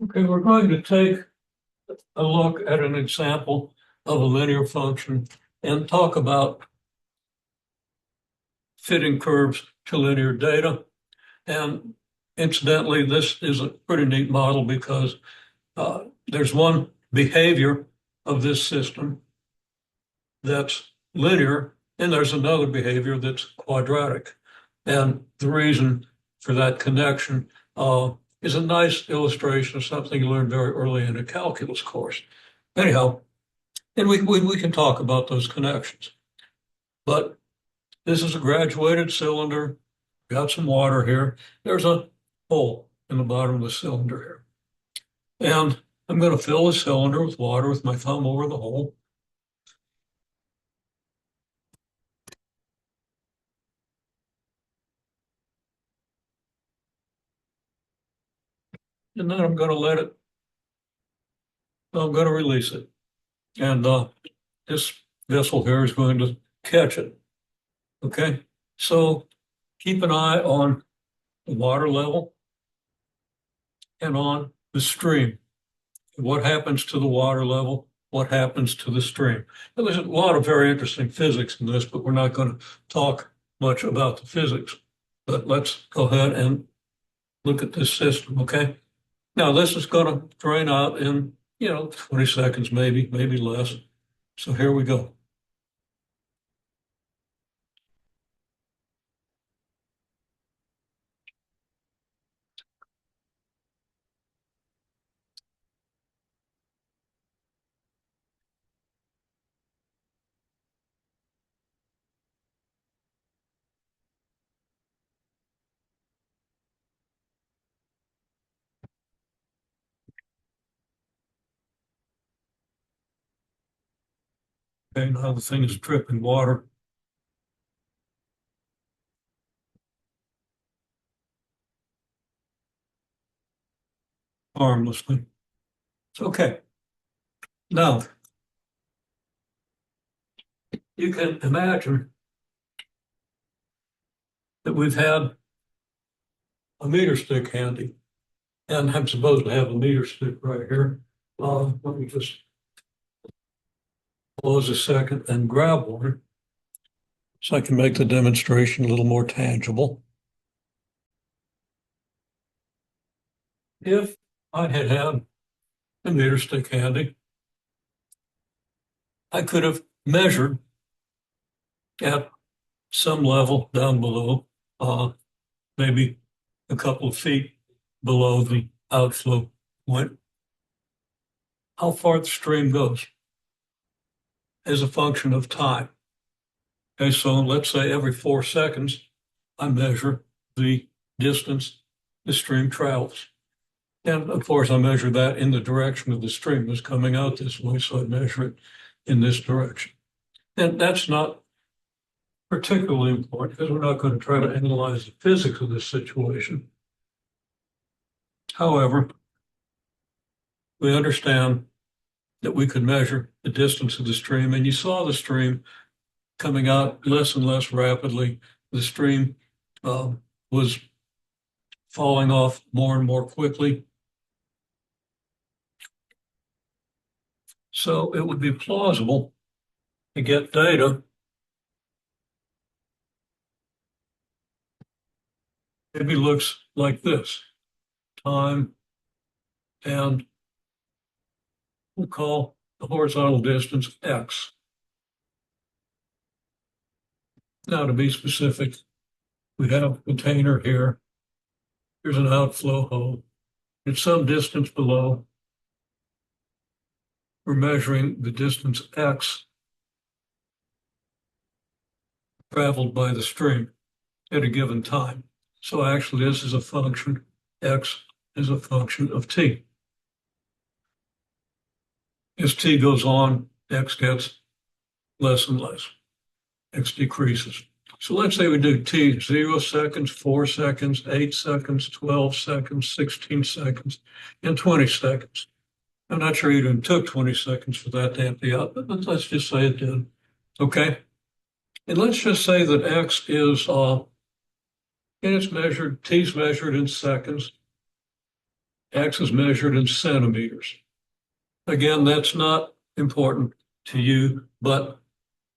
Okay, we're going to take a look at an example of a linear function and talk about fitting curves to linear data. And incidentally, this is a pretty neat model because there's one behavior of this system that's linear, and there's another behavior that's quadratic. And the reason for that connection is a nice illustration of something you learned very early in a calculus course. Anyhow, and we can talk about those connections. But this is a graduated cylinder, got some water here. There's a hole in the bottom of the cylinder here. And I'm going to fill the cylinder with water with my thumb over the hole. And then I'm going to I'm going to release it. And this vessel here is going to catch it. Okay, so keep an eye on the water level and on the stream. What happens to the water level? What happens to the stream? Now, there's a lot of very interesting physics in this, but we're not going to talk much about the physics. But let's go ahead and look at this system, okay? Now, this is going to drain out in, 20 seconds, maybe less. So here we go. Okay, now the thing is dripping water. Harmlessly. It's okay. Now, you can imagine that we've had a meter stick handy, and I'm supposed to have a meter stick right here. Let me just pause a second and grab one so I can make the demonstration a little more tangible. If I had had a meter stick handy, I could have measured at some level down below, maybe a couple of feet below the outflow point, how far the stream goes as a function of time. Okay, so let's say every 4 seconds, I measure the distance the stream travels. And of course, I measure that in the direction of the stream that's coming out this way, so I measure it in this direction. And that's not particularly important because we're not going to try to analyze the physics of this situation. However, we understand that we could measure the distance of the stream, and you saw the stream coming out less and less rapidly. The stream was falling off more and more quickly. So it would be plausible to get data maybe looks like this. Time, and we'll call the horizontal distance x. Now, to be specific, we have a container here. Here's an outflow hole. At some distance below, we're measuring the distance x traveled by the stream at a given time. So actually, this is a function, x is a function of t. As t goes on, x gets less and less. X decreases. So let's say we do t 0 seconds, 4 seconds, 8 seconds, 12 seconds, 16 seconds, and 20 seconds. I'm not sure it even took 20 seconds for that to empty out, but let's just say it did. Okay. And let's just say that x is, and it's measured, t's measured in seconds. X is measured in centimeters. Again, that's not important to you, but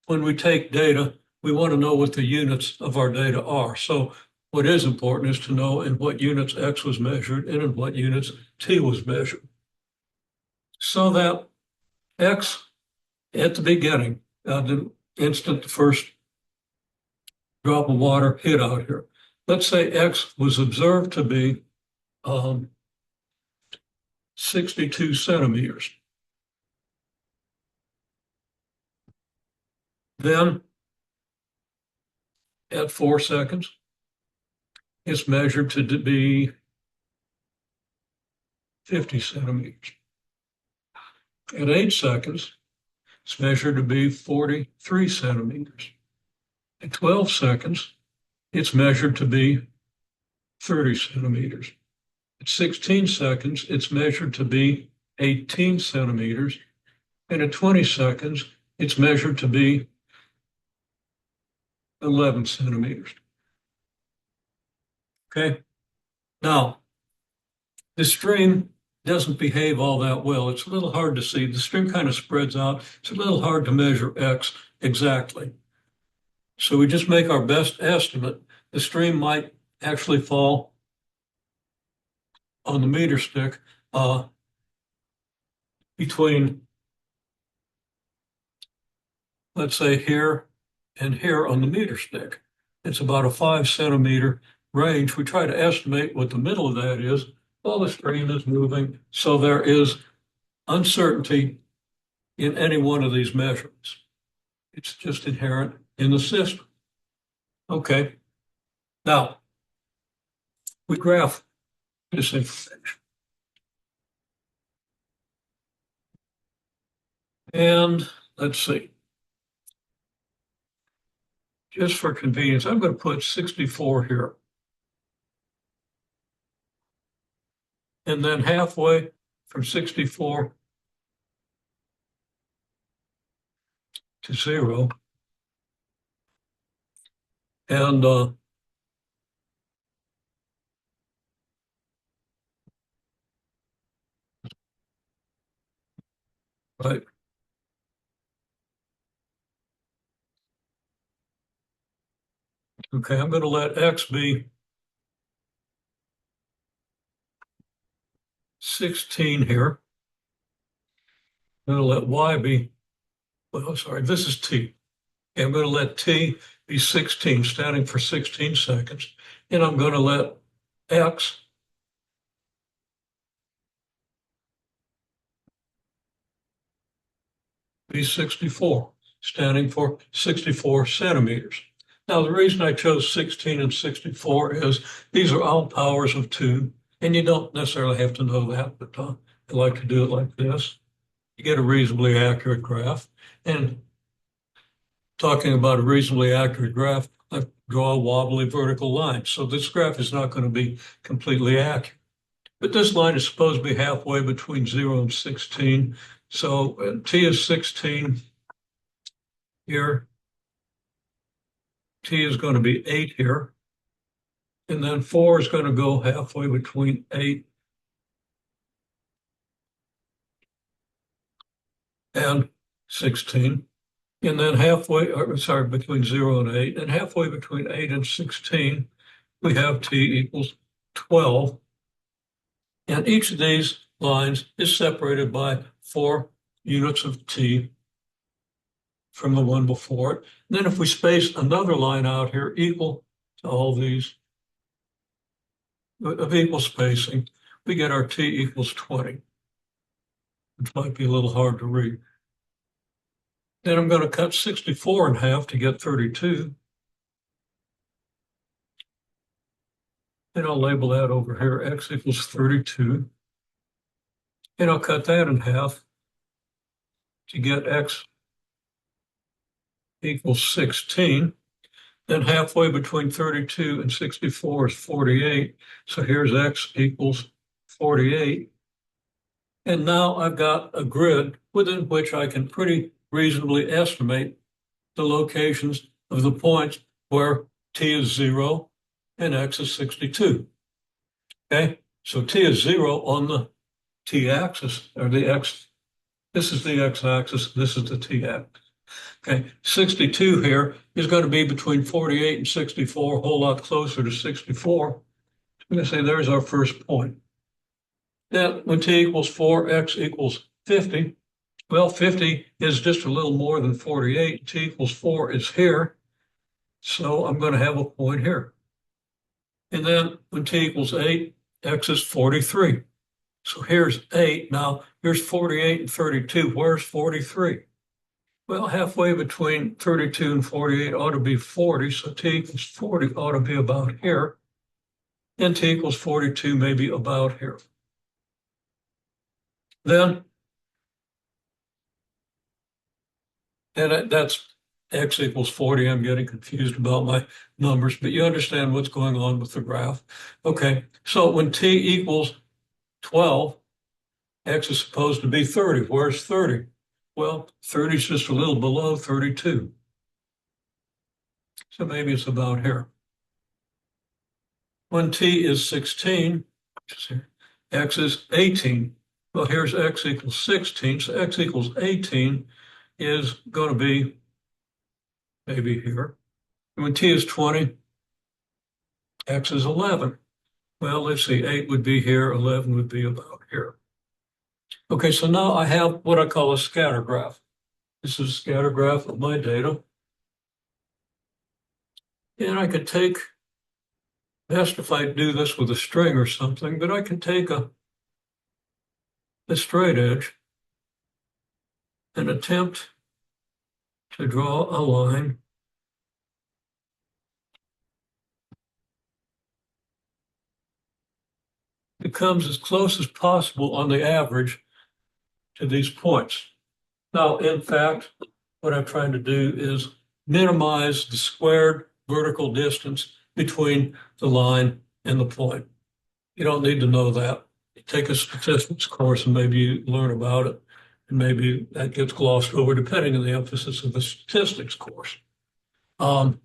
when we take data, we want to know what the units of our data are. So what is important is to know in what units X was measured and in what units T was measured. So that X at the beginning, the instant the first drop of water hit out here, let's say X was observed to be 62 centimeters. Then at 4 seconds, it's measured to be 50 centimeters. At 8 seconds, it's measured to be 43 centimeters. At 12 seconds, it's measured to be 30 centimeters. At 16 seconds, it's measured to be 18 centimeters. And at 20 seconds, it's measured to be 11 centimeters. Okay. Now, the stream doesn't behave all that well. It's a little hard to see. The stream kind of spreads out. It's a little hard to measure X exactly. So we just make our best estimate. The stream might actually fall on the meter stick between, let's say, here and here on the meter stick. It's about a 5 centimeter range. We try to estimate what the middle of that is while the stream is moving. So there is uncertainty in any one of these measurements. It's just inherent in the system. Okay. Now, we graph this information. And let's see. Just for convenience, I'm going to put 64 here. And then halfway from 64 to 0. And right. Okay, I'm going to let X be 16 here. I'm going to let Y be, well, sorry, this is T. Okay, I'm going to let T be 16, standing for 16 seconds. And I'm going to let X be 64, standing for 64 centimeters. Now, the reason I chose 16 and 64 is these are all powers of 2, and you don't necessarily have to know that, but I like to do it like this. You get a reasonably accurate graph. And talking about a reasonably accurate graph, I draw a wobbly vertical line. So this graph is not going to be completely accurate. But this line is supposed to be halfway between 0 and 16. So T is 16 here. T is going to be 8 here. And then 4 is going to go halfway between 8 and 16. And then halfway, between 0 and 8. And halfway between 8 and 16, we have T equals 12. And each of these lines is separated by 4 units of T from the one before it. And then if we space another line out here equal to all these of equal spacing, we get our T equals 20, which might be a little hard to read. Then I'm going to cut 64 in half to get 32. And I'll label that over here, X equals 32. And I'll cut that in half to get X equals 16. Then halfway between 32 and 64 is 48. So here's X equals 48. And now I've got a grid within which I can pretty reasonably estimate the locations of the points where T is 0 and X is 62. Okay, So t is 0 on the t-axis, or the x. This is the x-axis, this is the t-axis. Okay, 62 here is going to be between 48 and 64, a whole lot closer to 64. I'm going to say there's our first point. Then when t equals 4, x equals 50. Well, 50 is just a little more than 48. T equals 4 is here. So I'm going to have a point here. And then when t equals 8, x is 43. So here's 8. Now here's 48 and 32. Where's 43? Well, halfway between 32 and 48 ought to be 40. So t equals 40 ought to be about here. And t equals 42 maybe about here. Then, and that's x equals 40. I'm getting confused about my numbers, but you understand what's going on with the graph. Okay, so when t equals 12, x is supposed to be 30. Where's 30? Well, 30 is just a little below 32. So maybe it's about here. When t is 16, x is 18. Well, here's x equals 16, so x equals 18 is going to be maybe here. And when t is 20, x is 11. Well, let's see, 8 would be here, 11 would be about here. Okay, so now I have what I call a scatter graph. This is a scatter graph of my data. And I could take, best if I do this with a string or something, but I can take a straight edge and attempt to draw a line that comes as close as possible on the average to these points. Now, in fact, what I'm trying to do is minimize the squared vertical distance between the line and the point. You don't need to know that. You take a statistics course and maybe you learn about it, and maybe that gets glossed over depending on the emphasis of the statistics course. But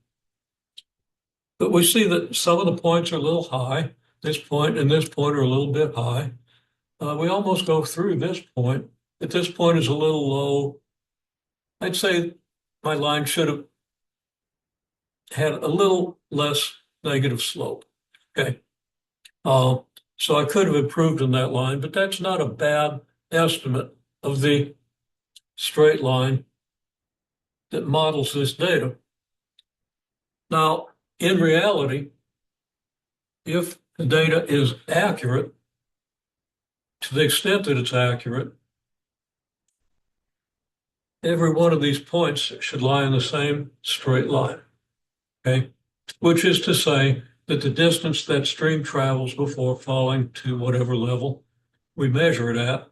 we see that some of the points are a little high. This point and this point are a little bit high. We almost go through this point, but this point is a little low. I'd say my line should have had a little less negative slope. Okay. So I could have improved in that line, but that's not a bad estimate of the straight line that models this data. Now, in reality, if the data is accurate, to the extent that it's accurate, every one of these points should lie in the same straight line, okay? Which is to say that the distance that stream travels before falling to whatever level we measure it at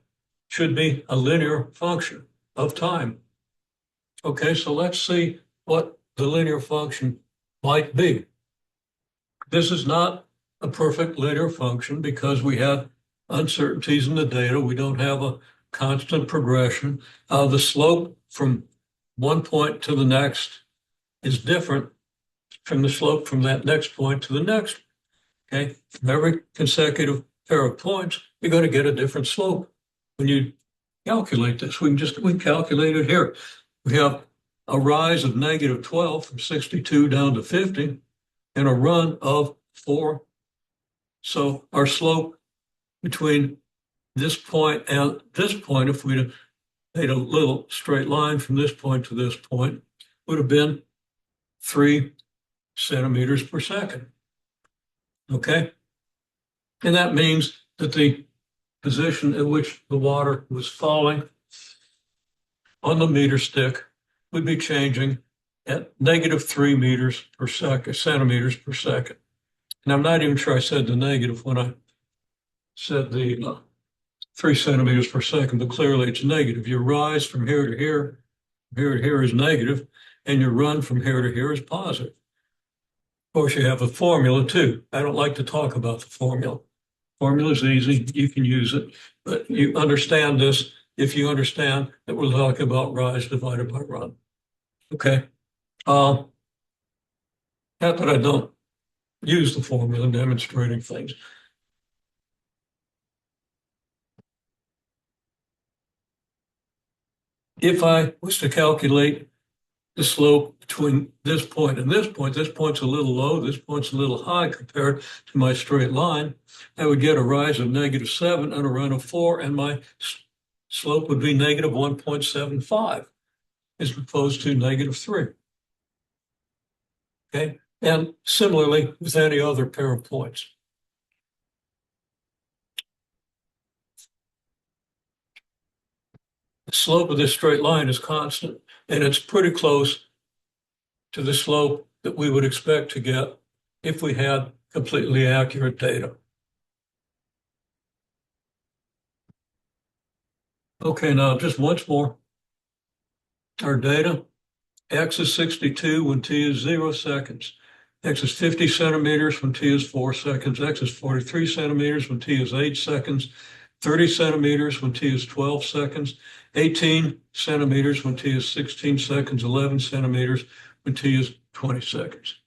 should be a linear function of time. Okay, so let's see what the linear function might be. This is not a perfect linear function because we have uncertainties in the data. We don't have a constant progression. The slope from one point to the next is different from the slope from that next point to the next. Okay, from every consecutive pair of points, you're going to get a different slope. When you calculate this, we can calculate it here. We have a rise of negative 12 from 62 down to 50 and a run of 4. So our slope between this point and this point, if we'd made a little straight line from this point to this point, would have been 3 centimeters per second. Okay? And that means that the position at which the water was falling on the meter stick would be changing at negative 3 meters per second, centimeters per second. And I'm not even sure I said the negative when I said the 3 centimeters per second, but clearly it's negative. Your rise from here to here, here to here is negative, and your run from here to here is positive. Of course, you have a formula too. I don't like to talk about the formula. Formula is easy, you can use it, but you understand this if you understand that we're talking about rise divided by run. Okay. Not that I don't use the formula in demonstrating things. if I was to calculate the slope between this point and this point's a little low, this point's a little high compared to my straight line, I would get a rise of -7 and a run of 4, and my slope would be -1.75 as opposed to -3. Okay, and similarly with any other pair of points. The slope of this straight line is constant, and it's pretty close to the slope that we would expect to get if we had completely accurate data. Okay, now just once more, our data, x is 62 when t is 0 seconds. X is 50 centimeters when t is 4 seconds. X is 43 centimeters when t is 8 seconds. 30 centimeters when t is 12 seconds. 18 centimeters when t is 16 seconds. 11 centimeters when t is 20 seconds.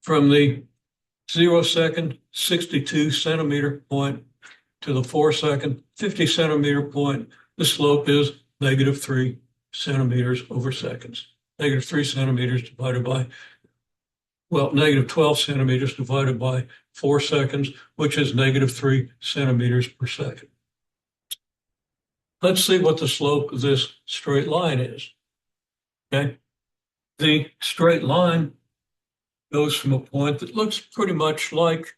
From the 0 second, 62 centimeter point to the 4 second, 50 centimeter point, the slope is -3 centimeters over seconds. -3 centimeters divided by, well, -12 centimeters divided by 4 seconds, which is -3 centimeters per second. Let's see what the slope of this straight line is. Okay. The straight line goes from a point that looks pretty much like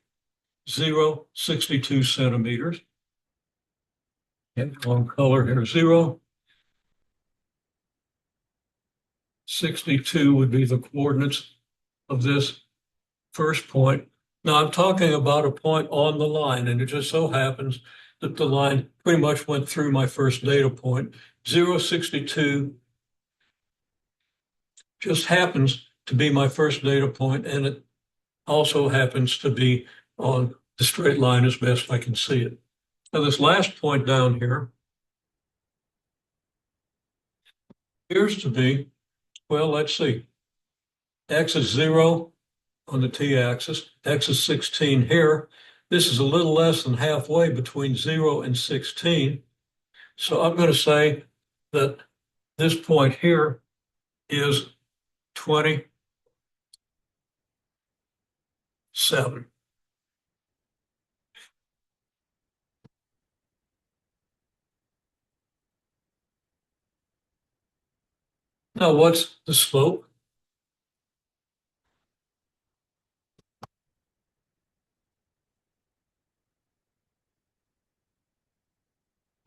0, 62 centimeters. And one color here, 0. 62 would be the coordinates of this first point. Now I'm talking about a point on the line, and it just so happens that the line pretty much went through my first data point. 0, 62 just happens to be my first data point, and it also happens to be on the straight line as best I can see it. Now this last point down here appears to be, well, let's see. X is 0 on the t-axis. X is 16 here. This is a little less than halfway between 0 and 16. So I'm going to say that this point here is 27. Now, what's the slope?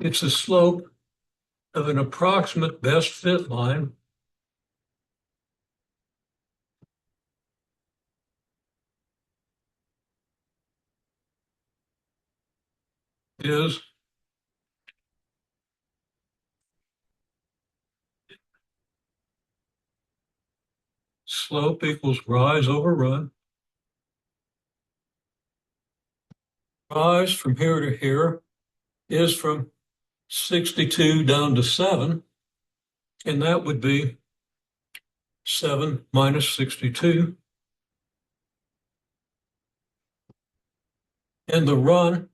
It's the slope of an approximate best fit line is slope equals rise over run. Rise from here to here is from 62 down to 7, and that would be 7 minus 62. And the run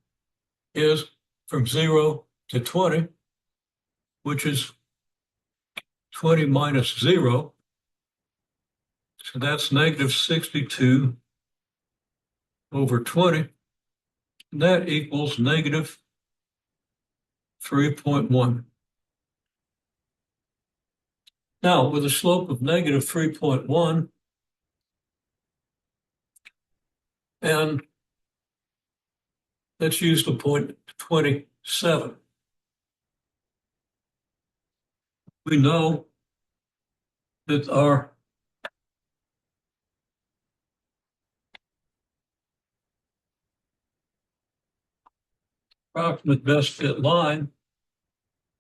is from 0 to 20, which is 20 minus 0. So that's -62 over 20. And that equals -3.1. Now, with a slope of -3.1, and let's use the point 27. We know that our approximate best fit line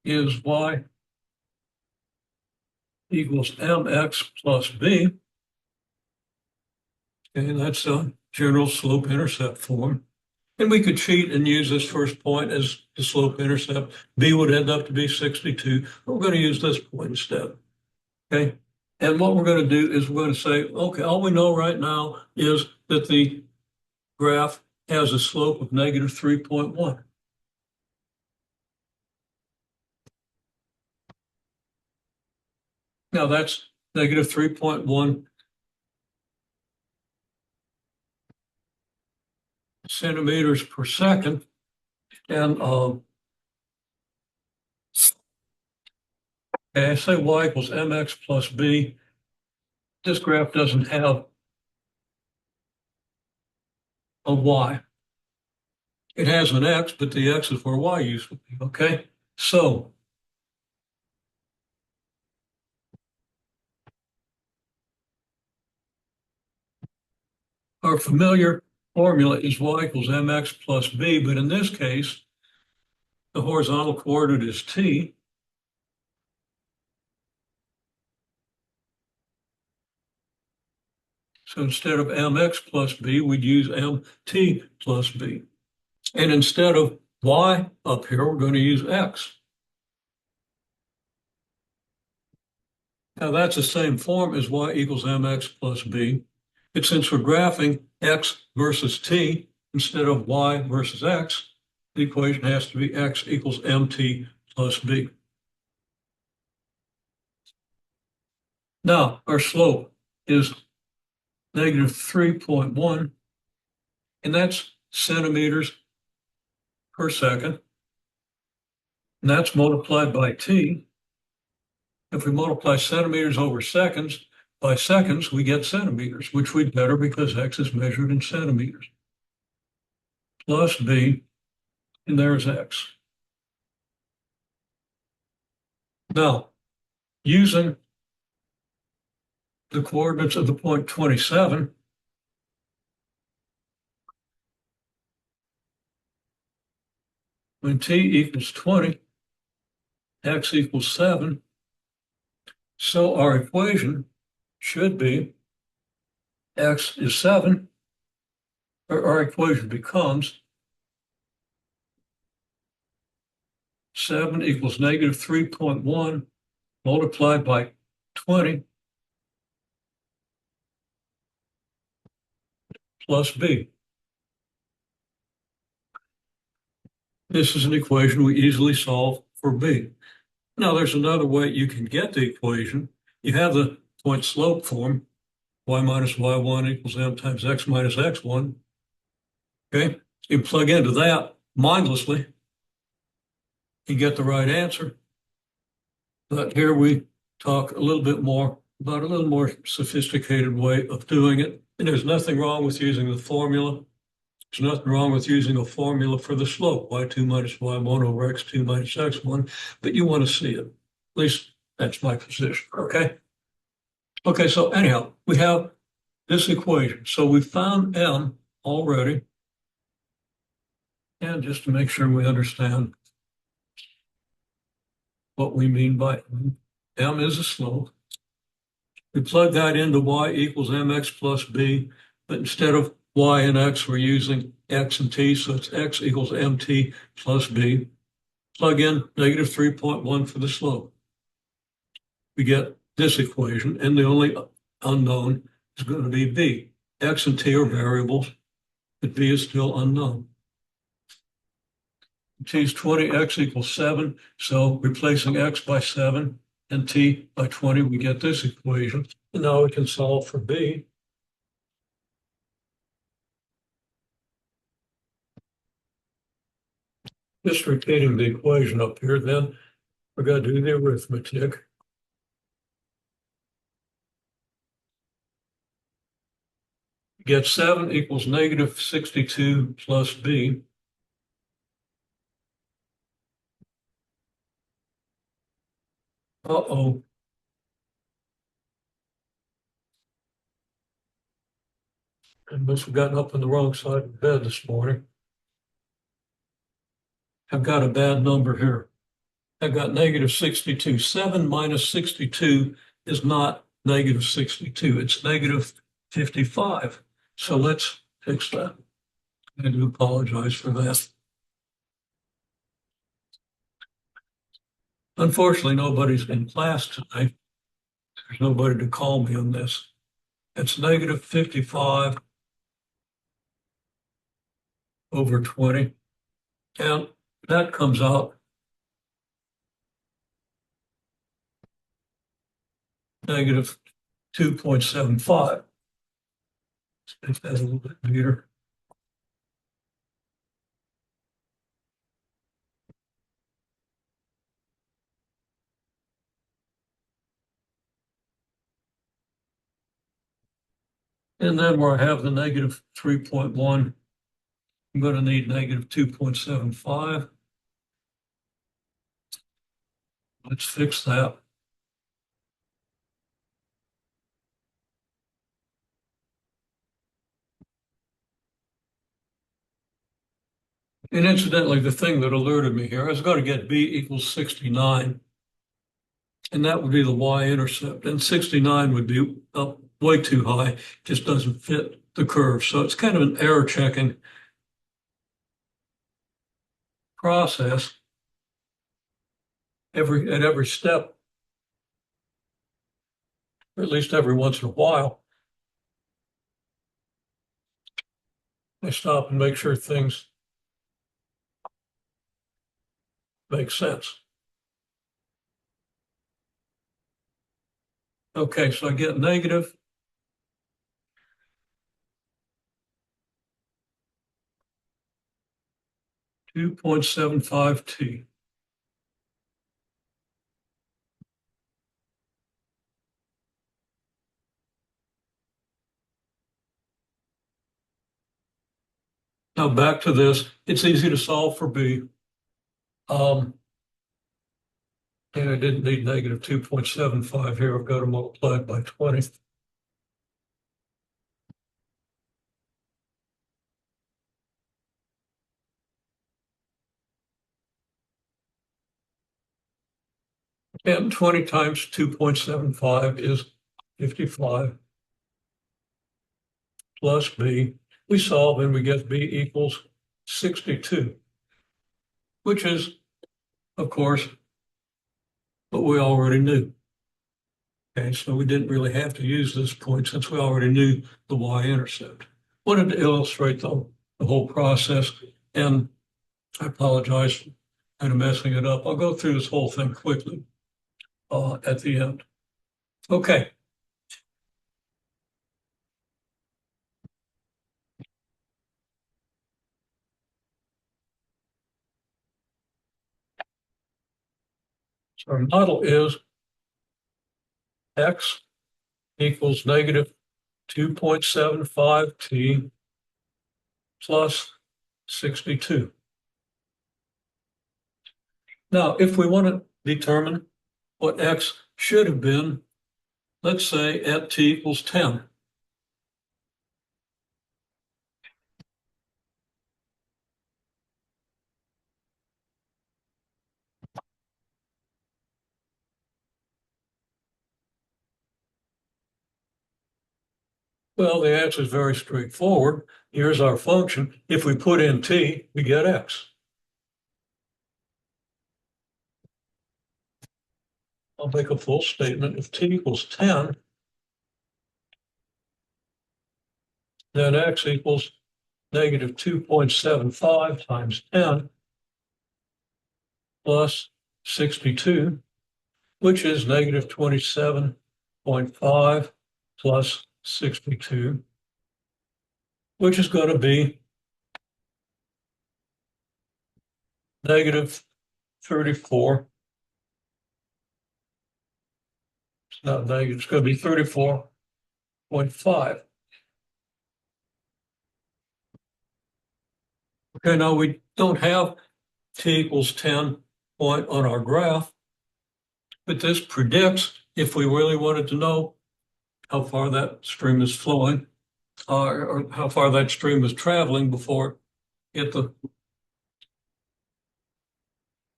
is y equals mx plus b. Okay, that's a general slope-intercept form. And we could cheat and use this first point as the slope-intercept. B would end up to be 62, but we're going to use this point instead. Okay, and what we're going to do is we're going to say, okay, all we know right now is that the graph has a slope of -3.1. Now that's negative 3.1 centimeters per second. And I say y equals mx plus b. This graph doesn't have a y. It has an x, but the x is where y used to be, okay? So our familiar formula is y equals mx plus b, but in this case, the horizontal coordinate is t. So instead of mx plus b, we'd use mt plus b. And instead of y up here, we're going to use x. Now that's the same form as y equals mx plus b. But since we're graphing x versus t instead of y versus x, the equation has to be x equals mt plus b. Now our slope is negative 3.1, and that's centimeters per second. And that's multiplied by t. If we multiply centimeters over seconds by seconds, we get centimeters, which we'd better because x is measured in centimeters. Plus b, and there's x. Now, using the coordinates of the point 27, when t equals 20, x equals 7, so our equation should be x is 7, or our equation becomes 7 equals negative 3.1 multiplied by 20 plus b. This is an equation we easily solve for b. Now there's another way you can get the equation. You have the point slope form, y minus y1 equals m times x minus x1. Okay, you plug into that mindlessly, you get the right answer. But here we talk a little bit more about a little more sophisticated way of doing it. And there's nothing wrong with using the formula. There's nothing wrong with using a formula for the slope, y2 minus y1 over x2 minus x1, but you want to see it. At least that's my position, okay? Okay, so anyhow, we have this equation. So we found m already. And just to make sure we understand what we mean by m is a slope. We plug that into y equals mx plus b, but instead of y and x, we're using x and t, so it's x equals mt plus b. Plug in negative 3.1 for the slope. We get this equation, and the only unknown is going to be b. X and t are variables, but b is still unknown. T is 20, x equals 7, so replacing x by 7 and t by 20, we get this equation. And now we can solve for b. Just repeating the equation up here, then we're going to do the arithmetic. Get 7 equals negative 62 plus b. Uh-oh. I must have gotten up on the wrong side of bed this morning. I've got a bad number here. I've got negative 62. 7 minus 62 is not negative 62. It's negative 55. So let's fix that. I do apologize for that. Unfortunately, nobody's in class tonight. There's nobody to call me on this. It's negative 55 over 20. And that comes out negative 2.75. Let's make that a little bit bigger. And then where I have the negative 3.1, I'm going to need negative 2.75. Let's fix that. And incidentally, the thing that alerted me here, I was going to get b equals 69. And that would be the y-intercept. And 69 would be up way too high, just doesn't fit the curve. So it's kind of an error checking process at every step, or at least every once in a while. I stop and make sure things make sense. Okay, so I get negative 2.75t. Now back to this. It's easy to solve for b. And I didn't need negative 2.75 here. I've got to multiply it by 20. And 20 times 2.75 is 55 plus b. We solve and we get b equals 62, which is, of course, what we already knew. Okay, so we didn't really have to use this point since we already knew the y-intercept. Wanted to illustrate the whole process, and I apologize for kind of messing it up. I'll go through this whole thing quickly at the end. Okay. So our model is x equals negative 2.75t plus 62. Now, if we want to determine what x should have been, let's say at t equals 10. Well, the answer is very straightforward. Here's our function. If we put in t, we get x. I'll make a full statement. If t equals 10, then x equals negative 2.75 times 10 plus 62, which is negative 27.5 plus 62, which is going to be negative 34. It's not negative, it's going to be 34.5. Okay, now we don't have t equals 10 point on our graph, but this predicts if we really wanted to know how far that stream is flowing, or how far that stream is traveling before it hit the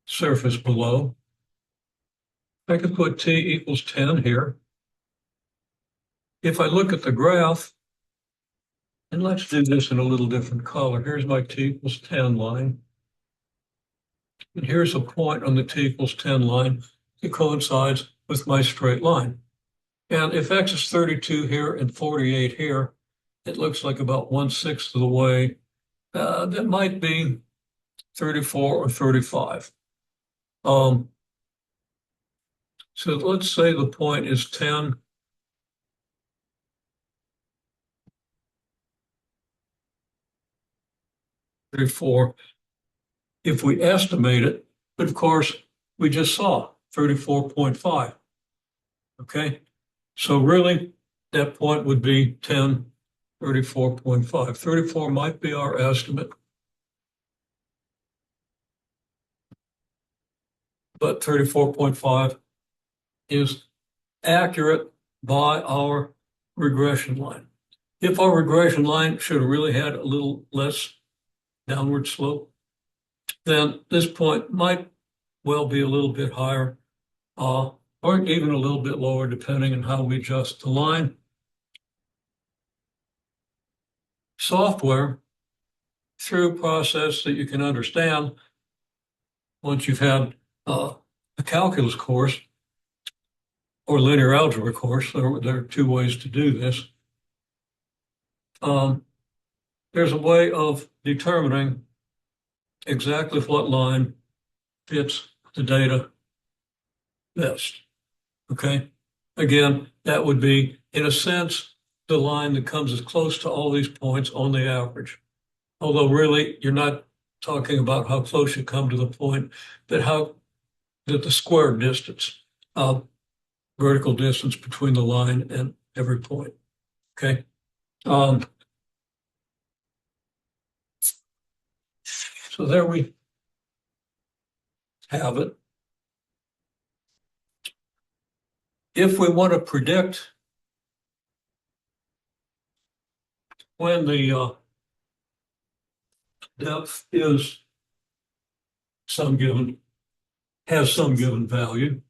surface below. I could put t equals 10 here. If I look at the graph, and let's do this in a little different color. Here's my t equals 10 line. And here's a point on the t equals 10 line that coincides with my straight line. And if x is 32 here and 48 here, it looks like about 1/6 of the way. That might be 34 or 35. So let's say the point is 10. Four. If we estimate it, but of course, we just saw 34.5. Okay, so really, that point would be 10, 34.5. 34 might be our estimate, but 34.5 is accurate by our regression line. If our regression line should have really had a little less downward slope, then this point might well be a little bit higher, or even a little bit lower, depending on how we adjust the line. Software, through a process that you can understand once you've had a calculus course or linear algebra course, there are two ways to do this. There's a way of determining exactly what line fits the data best. Okay. Again, that would be, in a sense, the line that comes as close to all these points on the average. Although really, you're not talking about how close you come to the point, but that the square distance, vertical distance between the line and every point. Okay. So there we have it. If we want to predict when the depth is has some given value,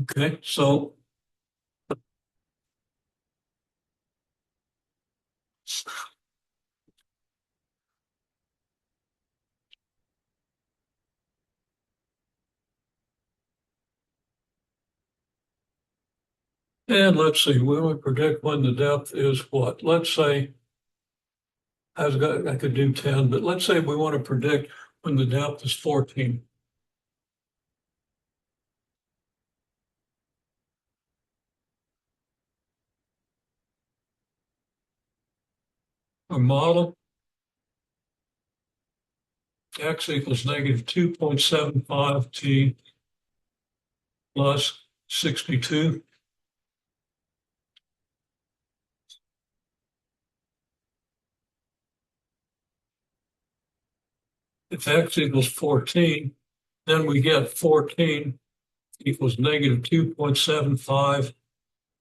okay, so and let's see, we want to predict when the depth is what? Let's say, I could do 10, but let's say we want to predict when the depth is 14. Our model, x equals negative 2.75 t plus 62. If x equals 14, then we get 14 equals negative 2.75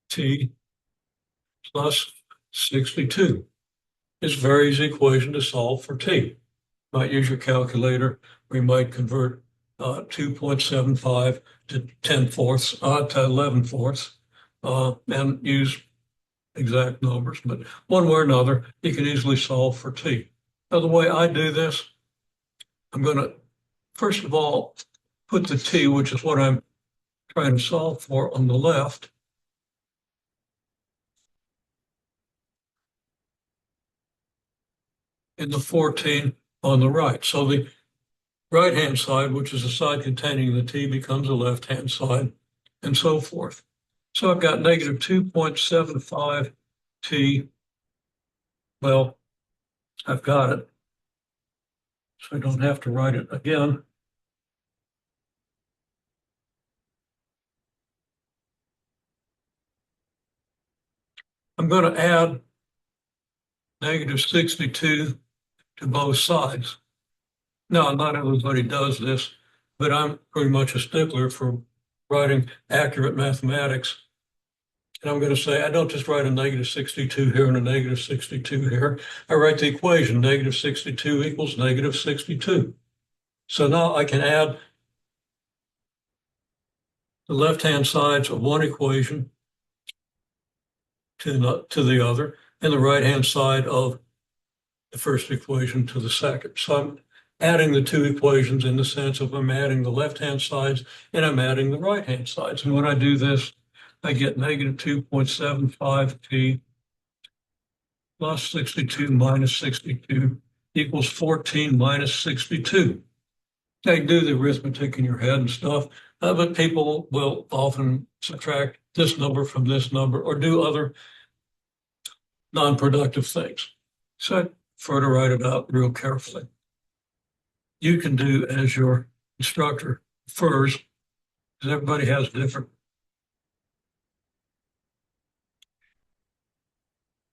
t plus 62. It's a very easy equation to solve for t. Might use your calculator. We might convert 2.75 to 10/4 to 11/4 and use exact numbers. But one way or another, you can easily solve for t. Now, the way I do this, I'm going to, first of all, put the t, which is what I'm trying to solve for, on the left. And the 14 on the right. So the right-hand side, which is the side containing the t, becomes the left-hand side, and so forth. So I've got negative 2.75 t. Well, I've got it, so I don't have to write it again. I'm going to add negative 62 to both sides. Now, not everybody does this, but I'm pretty much a stickler for writing accurate mathematics. And I'm going to say, I don't just write a negative 62 here and a negative 62 here. I write the equation, negative 62 equals negative 62. So now I can add the left-hand sides of one equation to the other, and the right-hand side of the first equation to the second. So I'm adding the two equations in the sense of I'm adding the left-hand sides and I'm adding the right-hand sides. And when I do this, I get negative 2.75 t plus 62 minus 62 equals 14 minus 62. Now, you do the arithmetic in your head and stuff, But people will often subtract this number from this number or do other non-productive things. So I prefer to write it out real carefully. You can do as your instructor prefers, because everybody has different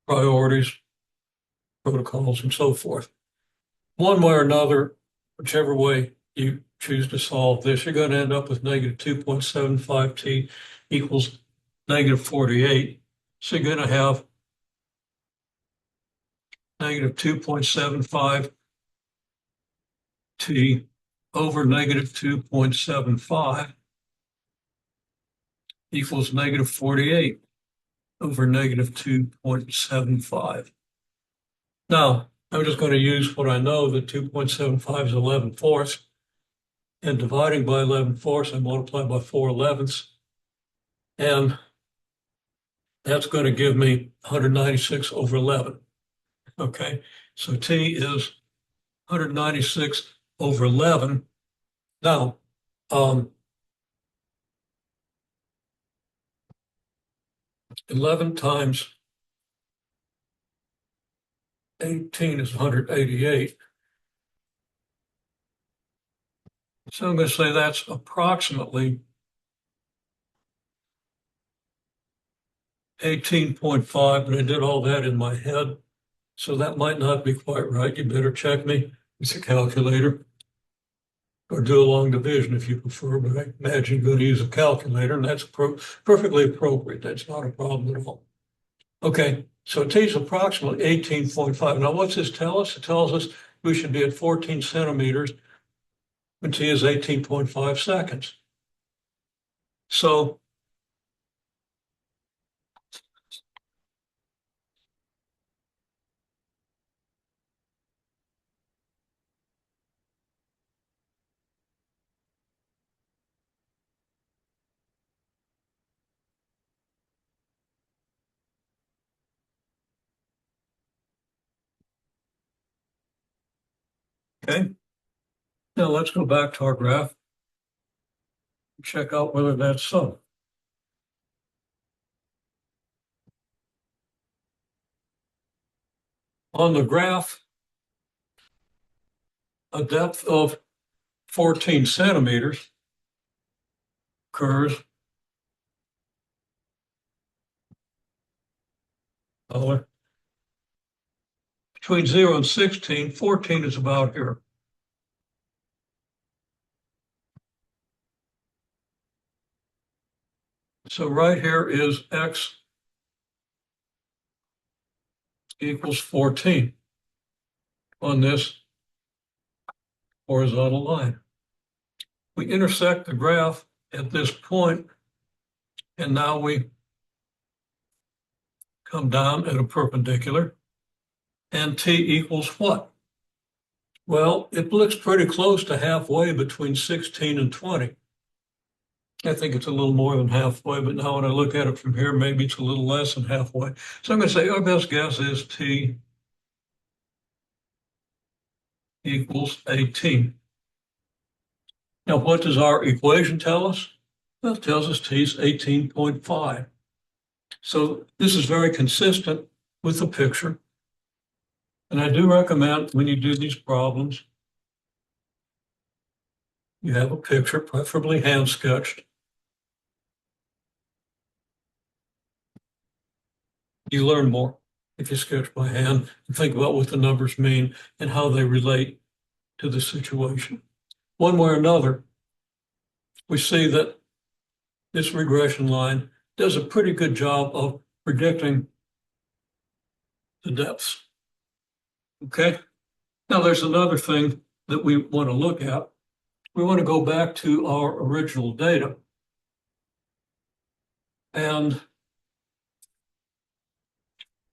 priorities, protocols, and so forth. One way or another, whichever way you choose to solve this, you're going to end up with negative 2.75 t equals negative 48. So you're going to have negative 2.75 t over negative 2.75 equals negative 48 over negative 2.75. Now, I'm just going to use what I know that 2.75 is 11/4, and dividing by 11/4, I multiply by 4/11, and that's going to give me 196 over 11. Okay, so t is 196 over 11. Now, 11 times 18 is 188. So I'm going to say that's approximately 18.5, but I did all that in my head. So that might not be quite right. You better check me with your calculator or do a long division if you prefer, but I imagine you're going to use a calculator, and that's perfectly appropriate. That's not a problem at all. Okay, so t is approximately 18.5. Now, what's this tell us? It tells us we should be at 14 centimeters when t is 18.5 seconds. So okay, now let's go back to our graph and check out whether that's so. On the graph, a depth of 14 centimeters occurs between 0 and 16. 14 is about here. So right here is x equals 14 on this horizontal line. We intersect the graph at this point, and now we come down at a perpendicular, and t equals what? Well, it looks pretty close to halfway between 16 and 20. I think it's a little more than halfway, but now when I look at it from here, maybe it's a little less than halfway. So I'm going to say our best guess is t equals 18. Now, what does our equation tell us? Well, it tells us t is 18.5. So this is very consistent with the picture. And I do recommend when you do these problems, you have a picture, preferably hand sketched. You learn more if you sketch by hand and think about what the numbers mean and how they relate to the situation. One way or another, we see that this regression line does a pretty good job of predicting the depths. Okay? Now there's another thing that we want to look at. We want to go back to our original data. And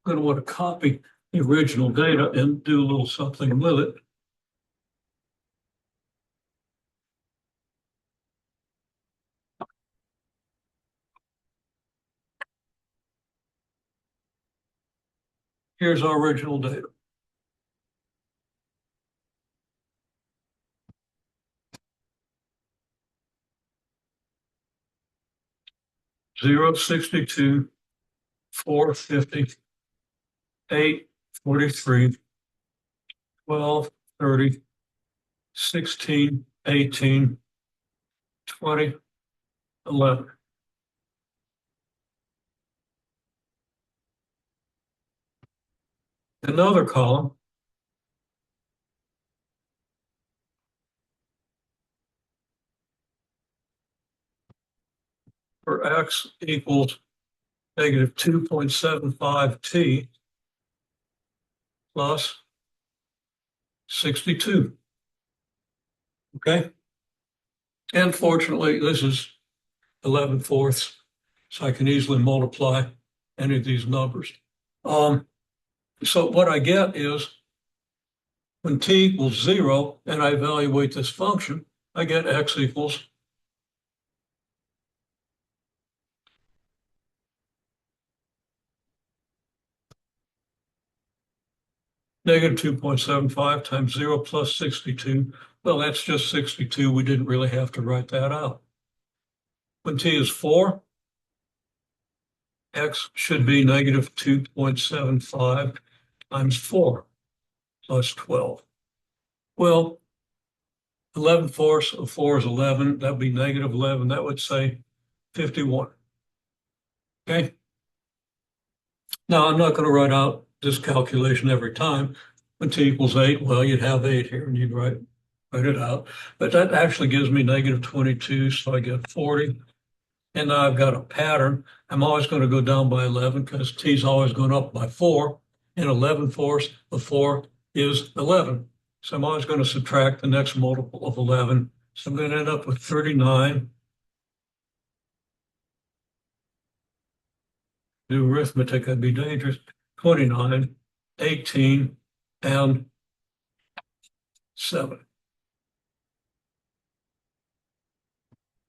I'm going to want to copy the original data and do a little something with it. Here's our original data. 0, 62, 4, 50, 8, 43, 12, 30, 16, 18, 20, 11. Another column for x equals negative 2.75 t plus 62. Okay. And fortunately, this is 11/4, so I can easily multiply any of these numbers. So what I get is when t equals 0 and I evaluate this function, I get x equals negative 2.75 times 0 plus 62. Well, that's just 62. We didn't really have to write that out. When t is 4, x should be negative 2.75 times 4 plus 12. Well, 11/4 of 4 is 11. That would be negative 11. That would say 51. Okay. Now, I'm not going to write out this calculation every time. When t equals 8, well, you'd have 8 here and you'd write it out. But that actually gives me negative 22, so I get 40. And now I've got a pattern. I'm always going to go down by 11 because t's always going up by 4. And 11/4 of 4 is 11. So I'm always going to subtract the next multiple of 11. So I'm going to end up with 39. Do arithmetic, that'd be dangerous. 29, 18, and 7.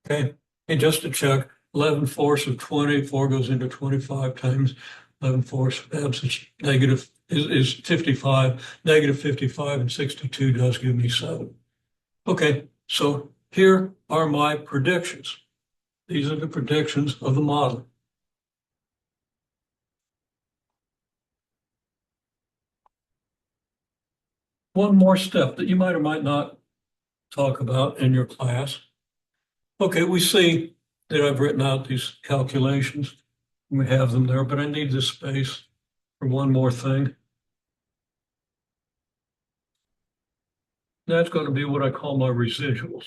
Okay, and just to check, 11/4 of 20, 4 goes into 25 times 11/4, that's negative, is 55. Negative 55 and 62 does give me 7. Okay, so here are my predictions. These are the predictions of the model. One more step that you might or might not talk about in your class. Okay, we see that I've written out these calculations. We have them there, but I need this space for one more thing. That's going to be what I call my residuals.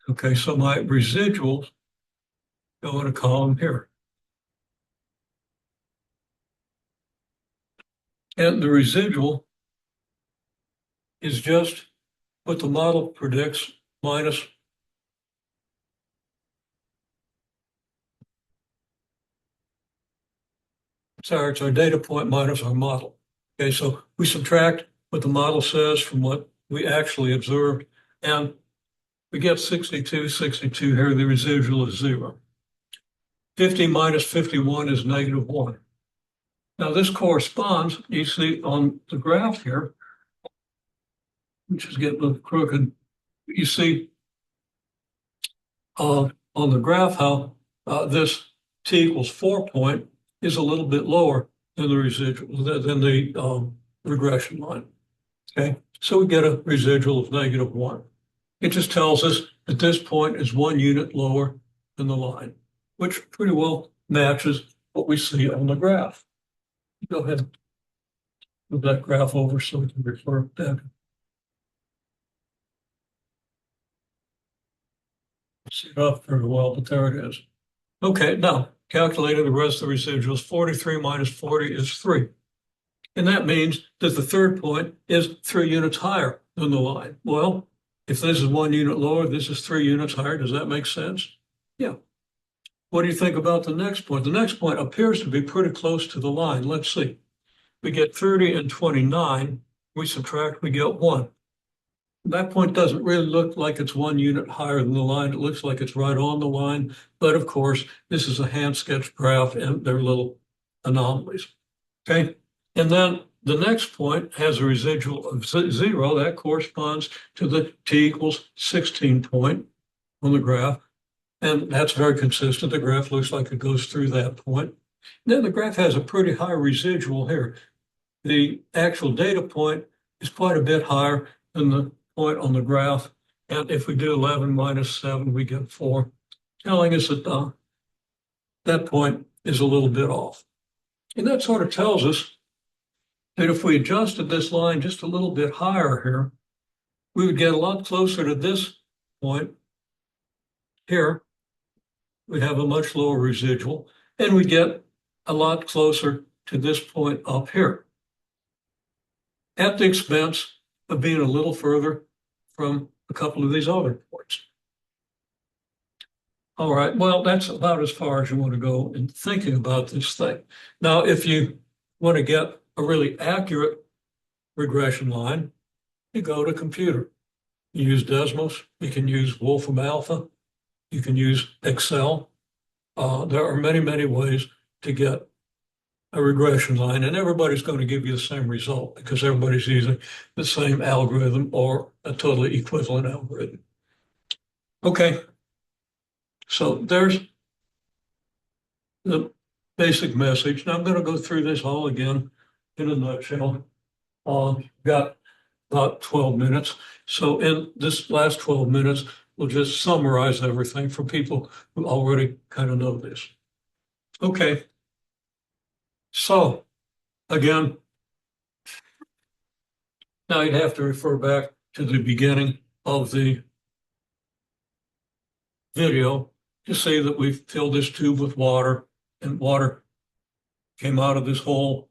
Okay, so my residuals go in a column here. And the residual is just what the model predicts minus sorry, it's our data point minus our model. Okay, so we subtract what the model says from what we actually observed, and we get 62, 62 here. The residual is 0. 50 minus 51 is negative 1. Now this corresponds, you see on the graph here, which is getting a little crooked, you see on the graph how this t equals 4 point is a little bit lower than the residual, than the regression line. Okay, so we get a residual of negative 1. It just tells us that this point is 1 unit lower than the line, which pretty well matches what we see on the graph. Go ahead and move that graph over so we can refer back. See it off very well, but there it is. Okay, now calculating the rest of the residuals, 43 minus 40 is 3. And that means that the third point is 3 units higher than the line. Well, if this is 1 unit lower, this is 3 units higher. Does that make sense? Yeah. What do you think about the next point? The next point appears to be pretty close to the line. Let's see. We get 30 and 29. We subtract, we get 1. That point doesn't really look like it's 1 unit higher than the line. It looks like it's right on the line. But of course, this is a hand sketch graph and there are little anomalies. Okay. And then the next point has a residual of 0. That corresponds to the t equals 16 point on the graph. And that's very consistent. The graph looks like it goes through that point. Then the graph has a pretty high residual here. The actual data point is quite a bit higher than the point on the graph. And if we do 11 minus 7, we get 4, telling us that that point is a little bit off. And that sort of tells us that if we adjusted this line just a little bit higher here, we would get a lot closer to this point here. We'd have a much lower residual, and we get a lot closer to this point up here, at the expense of being a little further from a couple of these other points. All right, well, that's about as far as you want to go in thinking about this thing. Now, if you want to get a really accurate regression line, you go to computer. You use Desmos, you can use Wolfram Alpha, you can use Excel. There are many, many ways to get a regression line, and everybody's going to give you the same result because everybody's using the same algorithm or a totally equivalent algorithm. Okay, so there's the basic message. Now I'm going to go through this all again in a nutshell. Got about 12 minutes. So in this last 12 minutes, we'll just summarize everything for people who already kind of know this. Okay. So again, now you'd have to refer back to the beginning of the video to see that we've filled this tube with water, and water came out of this hole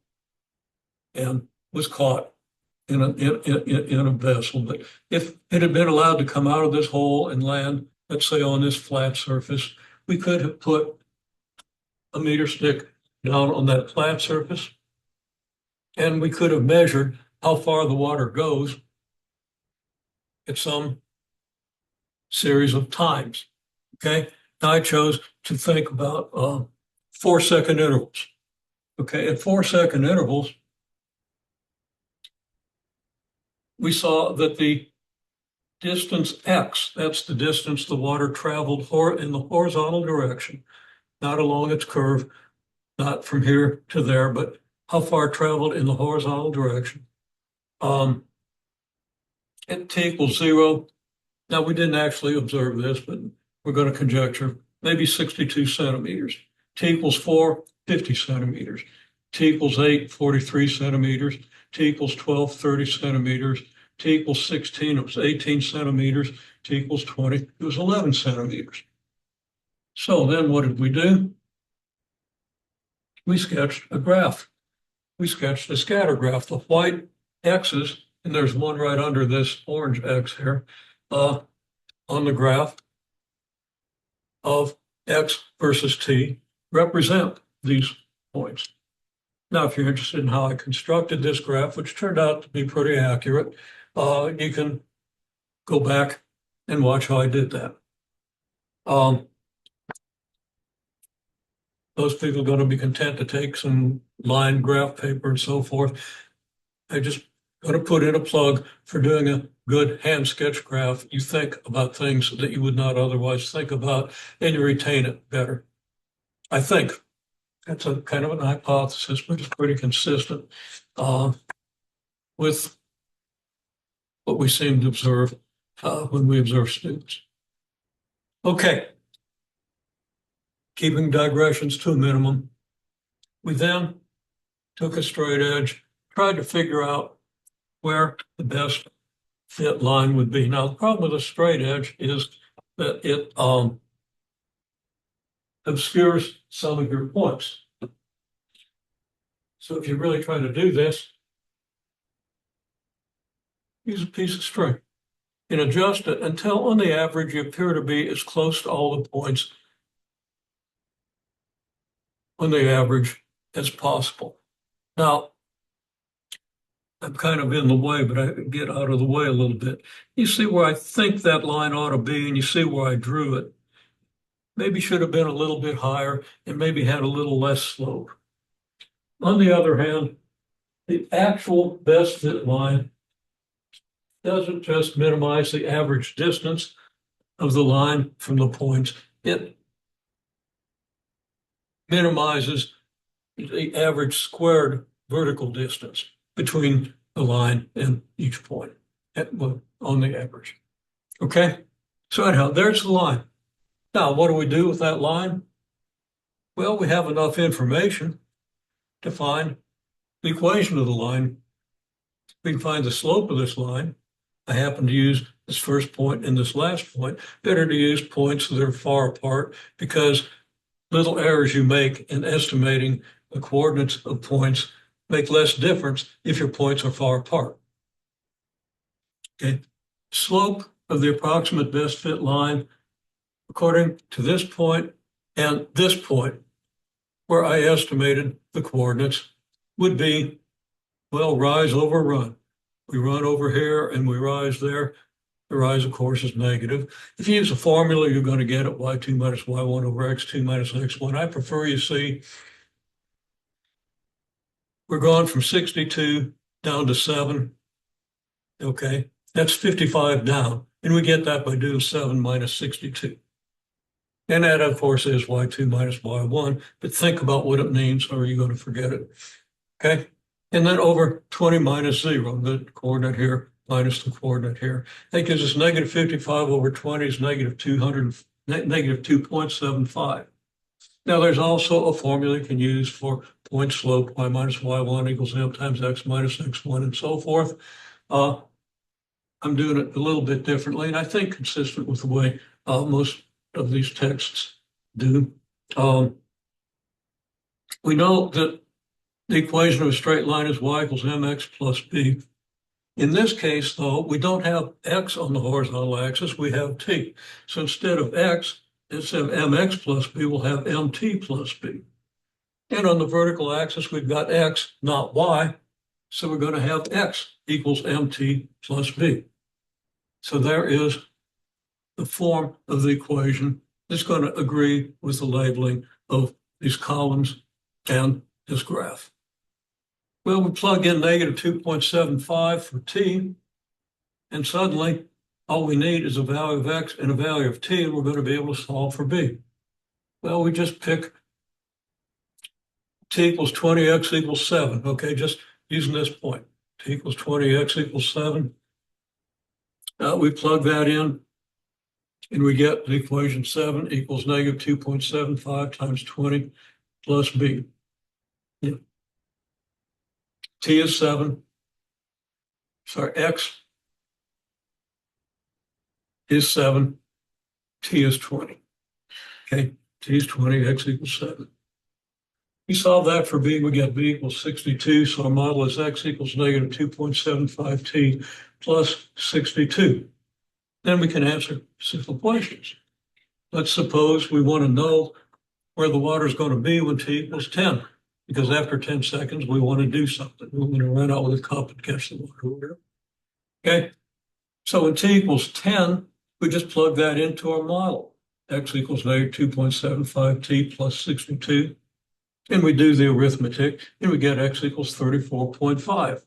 and was caught in a vessel. But if it had been allowed to come out of this hole and land, let's say on this flat surface, we could have put a meter stick down on that flat surface, and we could have measured how far the water goes at some series of times. Okay, now I chose to think about 4-second intervals. Okay, at 4-second intervals, we saw that the distance x, that's the distance the water traveled in the horizontal direction, not along its curve, not from here to there, but how far it traveled in the horizontal direction. At t equals 0, now we didn't actually observe this, but we're going to conjecture, maybe 62 centimeters. T equals 4, 50 centimeters. T equals 8, 43 centimeters. T equals 12, 30 centimeters. T equals 16, it was 18 centimeters. T equals 20, it was 11 centimeters. So then what did we do? We sketched a graph. We sketched a scatter graph. The white x's, and there's one right under this orange x here, on the graph of x versus t represent these points. Now, if you're interested in how I constructed this graph, which turned out to be pretty accurate, you can go back and watch how I did that. Those people are going to be content to take some line graph paper and so forth. I just going to put in a plug for doing a good hand sketch graph. You think about things that you would not otherwise think about, and you retain it better. I think that's a kind of an hypothesis, but it's pretty consistent with what we seem to observe when we observe students. Okay. Keeping digressions to a minimum, we then took a straight edge, tried to figure out where the best fit line would be. Now, the problem with a straight edge is that it obscures some of your points. So if you're really trying to do this, use a piece of string and adjust it until on the average you appear to be as close to all the points on the average as possible. Now, I'm kind of in the way, but I get out of the way a little bit. You see where I think that line ought to be, and you see where I drew it. Maybe should have been a little bit higher and maybe had a little less slope. On the other hand, the actual best fit line doesn't just minimize the average distance of the line from the points. It minimizes the average squared vertical distance between the line and each point on the average. Okay, so anyhow, there's the line. Now, what do we do with that line? Well, we have enough information to find the equation of the line. We can find the slope of this line. I happen to use this first point and this last point. Better to use points that are far apart because little errors you make in estimating the coordinates of points make less difference if your points are far apart. Okay, slope of the approximate best fit line according to this point and this point where I estimated the coordinates would be, well, rise over run. We run over here and we rise there. The rise, of course, is negative. If you use a formula, you're going to get it y2 minus y1 over x2 minus x1. I prefer you see we're going from 62 down to 7. Okay, that's 55 down. And we get that by doing 7 minus 62. And that, of course, is y2 minus y1. But think about what it means or you're going to forget it. Okay, and then over 20 minus 0, the coordinate here minus the coordinate here. That gives us negative 55 over 20 is negative 2.75. Now, there's also a formula you can use for point slope, y minus y1 equals m times x minus x1 and so forth. I'm doing it a little bit differently, and I think consistent with the way most of these texts do. We know that the equation of a straight line is y equals mx plus b. In this case, though, we don't have x on the horizontal axis, we have t. So instead of x, instead of mx plus b, we'll have mt plus b. And on the vertical axis, we've got x, not y. So we're going to have x equals mt plus b. So there is the form of the equation that's going to agree with the labeling of these columns and this graph. Well, we plug in negative 2.75 for t, and suddenly all we need is a value of x and a value of t, and we're going to be able to solve for b. Well, we just pick t equals 20, x equals 7. Okay, just using this point. T equals 20, x equals 7. We plug that in, and we get the equation 7 equals negative 2.75 times 20 plus b. Yeah. T is 7. Sorry, x is 7. T is 20. Okay, T is 20, x equals 7. We solve that for b, we get b equals 62. So our model is x equals negative 2.75 t plus 62. Then we can answer simple questions. Let's suppose we want to know where the water is going to be when t equals 10. Because after 10 seconds, we want to do something. We want to run out with a cup and catch the water. Okay, so when t equals 10, we just plug that into our model. X equals negative 2.75 t plus 62. And we do the arithmetic, and we get x equals 34.5.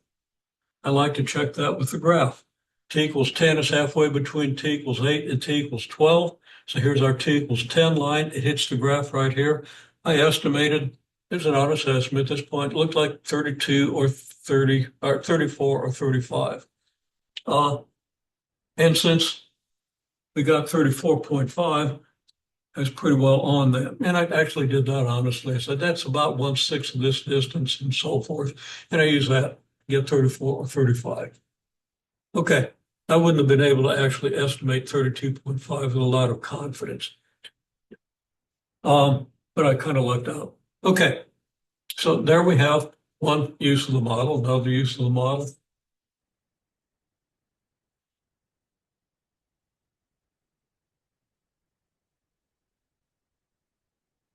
I like to check that with the graph. T equals 10 is halfway between t equals 8 and t equals 12. So here's our t equals 10 line. It hits the graph right here. I estimated, there's an honest estimate at this point, it looked like 32 or 30, or 34 or 35. And since we got 34.5, I was pretty well on that. And I actually did that honestly. I said, that's about 1/6 of this distance and so forth. And I use that to get 34 or 35. Okay, I wouldn't have been able to actually estimate 32.5 with a lot of confidence. But I kind of lucked out. Okay, so there we have one use of the model, another use of the model.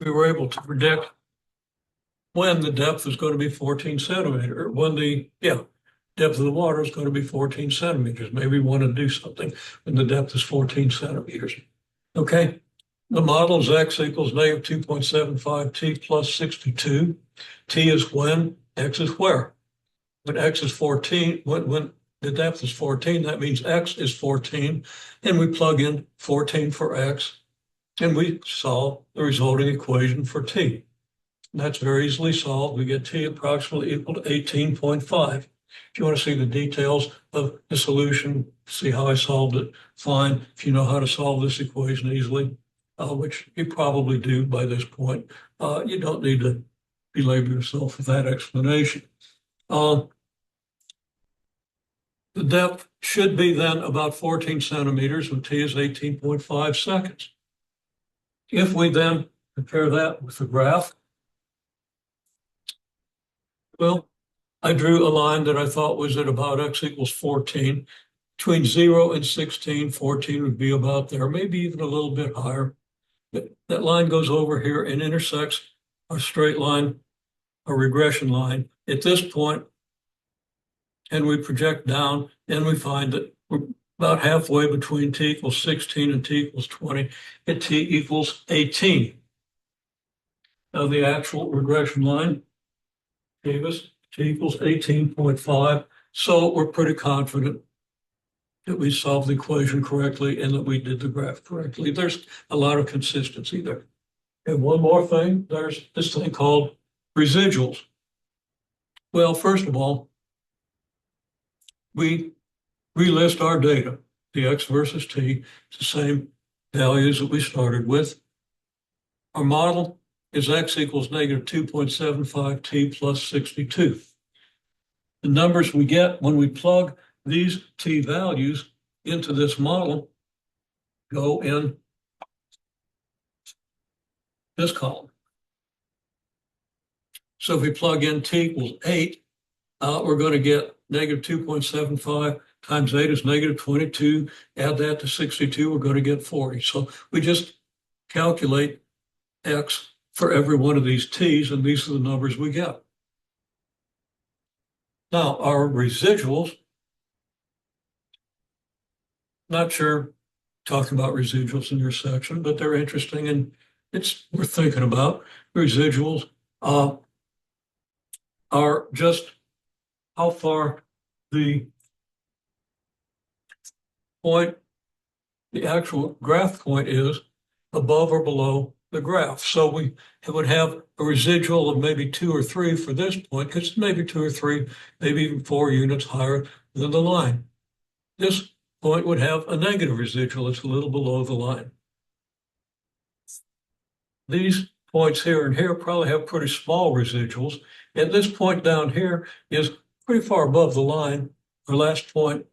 We were able to predict when the depth is going to be 14 centimeters, when the depth of the water is going to be 14 centimeters. Maybe we want to do something when the depth is 14 centimeters. Okay, the model is x equals negative 2.75 t plus 62. T is when, x is where. When x is 14, when the depth is 14, that means x is 14, and we plug in 14 for x, and we solve the resulting equation for t. And that's very easily solved. We get t approximately equal to 18.5. If you want to see the details of the solution, see how I solved it, fine. If you know how to solve this equation easily, which you probably do by this point, you don't need to belabor yourself with that explanation. The depth should be then about 14 centimeters when t is 18.5 seconds. If we then compare that with the graph, well, I drew a line that I thought was at about x equals 14. Between 0 and 16, 14 would be about there, maybe even a little bit higher. That line goes over here and intersects a straight line, a regression line at this point, and we project down, and we find that we're about halfway between t equals 16 and t equals 20 at t equals 18. Now the actual regression line gave us t equals 18.5, so we're pretty confident that we solved the equation correctly and that we did the graph correctly. There's a lot of consistency there. And one more thing, there's this thing called residuals. Well, first of all, we relist our data, the x versus t, it's the same values that we started with. Our model is x equals negative 2.75 t plus 62. The numbers we get when we plug these t values into this model go in this column. So if we plug in t equals 8, we're going to get negative 2.75 times 8 is negative 22. Add that to 62, we're going to get 40. So we just calculate x for every one of these t's, and these are the numbers we get. Now, our residuals, not sure talking about residuals in your section, but they're interesting and it's worth thinking about. Residuals are just how far the point, the actual graph point is above or below the graph. So we would have a residual of maybe 2 or 3 for this point, because it's maybe 2 or 3, maybe even 4 units higher than the line. This point would have a negative residual. It's a little below the line. These points here and here probably have pretty small residuals. And this point down here is pretty far above the line, our last point,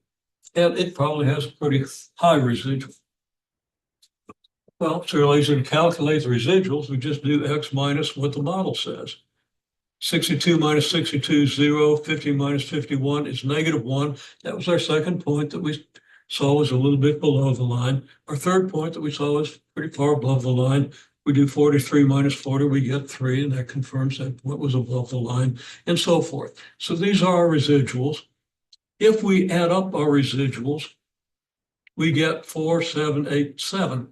and it probably has pretty high residual. Well, it's really easy to calculate the residuals. We just do x minus what the model says. 62 minus 62 is 0. 50 minus 51 is negative 1. That was our second point that we saw was a little bit below the line. Our third point that we saw was pretty far above the line. We do 43 minus 40, we get 3, and that confirms that what was above the line, and so forth. So these are our residuals. If we add up our residuals, we get 4, 7, 8, 7.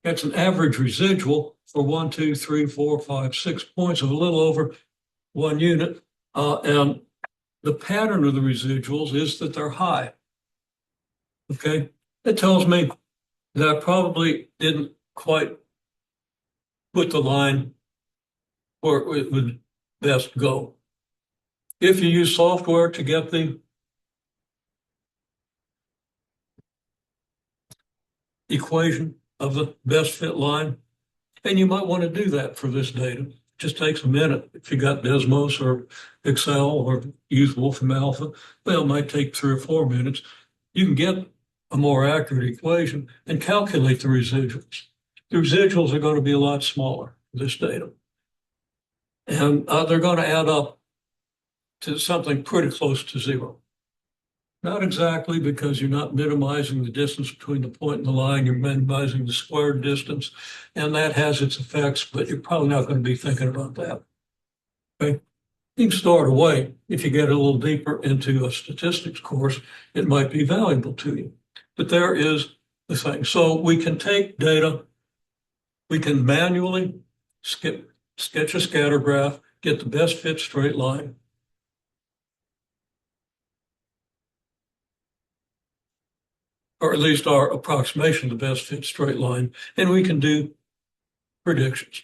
That's an average residual for 1, 2, 3, 4, 5, 6 points of a little over 1 unit. And the pattern of the residuals is that they're high. Okay, it tells me that I probably didn't quite put the line where it would best go. If you use software to get the equation of the best fit line, and you might want to do that for this data. It just takes a minute. If you got Desmos or Excel or use Wolfram Alpha, well, it might take 3 or 4 minutes. You can get a more accurate equation and calculate the residuals. The residuals are going to be a lot smaller for this data. And they're going to add up to something pretty close to 0. Not exactly, because you're not minimizing the distance between the point and the line, you're minimizing the squared distance, and that has its effects, but you're probably not going to be thinking about that. Okay? You can store it away. If you get a little deeper into a statistics course, it might be valuable to you. But there is the thing. So we can take data, we can manually sketch a scatter graph, get the best fit straight line. Or at least our approximation of the best fit straight line. And we can do predictions,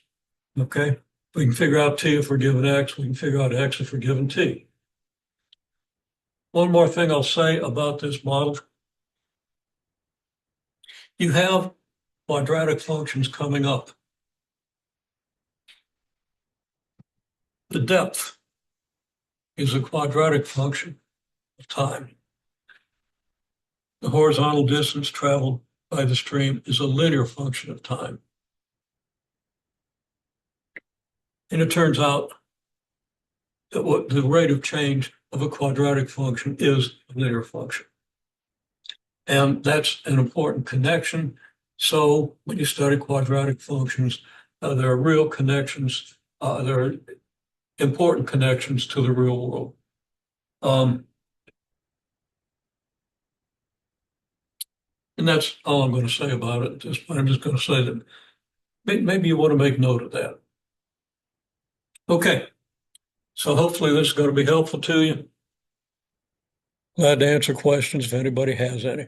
okay? We can figure out T if we're given X. We can figure out X if we're given T. One more thing I'll say about this model. You have quadratic functions coming up. The depth is a quadratic function of time. The horizontal distance traveled by the stream is a linear function of time. And it turns out that what the rate of change of a quadratic function is a linear function. And that's an important connection. So when you study quadratic functions, there are real connections. There are important connections to the real world. And that's all I'm going to say about it at this point. I'm just going to say that maybe you want to make note of that. Okay, so hopefully this is going to be helpful to you. Glad to answer questions if anybody has any.